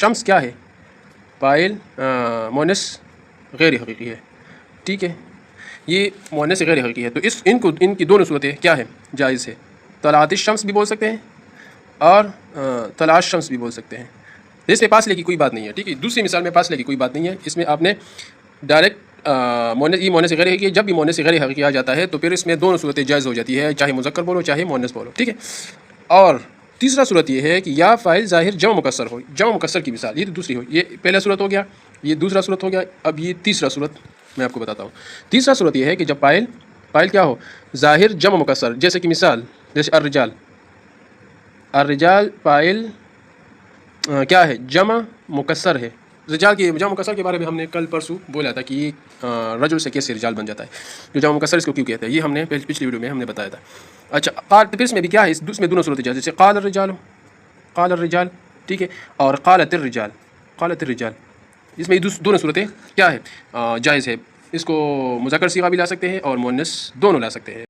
شمس کیا ہے؟ فاعل مؤنث غیر حقیقی ہے، ٹھیک ہے، یہ مؤنث غیر حقیقی ہے، تو ان کی دونوں صورتیں کیا ہے؟ جائز ہے۔ طلعت الشمس بھی بول سکتے ہیں اور طلع الشمس بھی بول سکتے ہیں۔ اس میں فاصلے کی کوئی بات نہیں ہے، ٹھیک ہے، دوسری مثال میں فاصلے کی کوئی بات نہیں ہے، اس میں آپ نے ڈائریکٹ یہ مؤنث غیر حقیقی، جب بھی مؤنث غیر حقیقی آ جاتا ہے تو پھر اس میں دونوں صورتیں جائز ہو جاتی ہے، چاہے مذکر بولو چاہے مؤنث بولو، ٹھیک ہے۔ اور تیسرا صورت یہ ہے کہ یا فاعل ظاہر جمع مکسر ہو، جمع مکسر کی مثال، یہ تو دوسری ہو، یہ پہلا صورت ہو گیا، یہ دوسرا صورت ہو گیا، اب یہ تیسرا صورت میں آپ کو بتاتا ہوں۔ تیسرا صورت یہ ہے کہ جب فاعل کیا ہو؟ ظاہر جمع مکسر، جیسے کہ مثال جیسے الرجال، الرجال فاعل کیا ہے؟ جمع مکسر ہے۔ رجال کی جمع مکسر کے بارے میں ہم نے کل پرسوں بولا تھا کہ رجل سے کیسے رجال بن جاتا ہے، جو جمع مکسر اس کو کیوں کہتے ہیں، یہ ہم نے پچھلی ویڈیو میں ہم نے بتایا تھا۔ اچھا پھر اس میں بھی کیا ہے، اس میں دونوں صورتیں جائز، جیسے قال الرجال، قال الرجال، ٹھیک ہے، اور قالت الرجال، قالت الرجال، اس میں یہ دونوں صورتیں کیا ہے؟ جائز ہے، اس کو مذکر صیغہ بھی لا سکتے ہیں اور مؤنث دونوں لا سکتے ہیں۔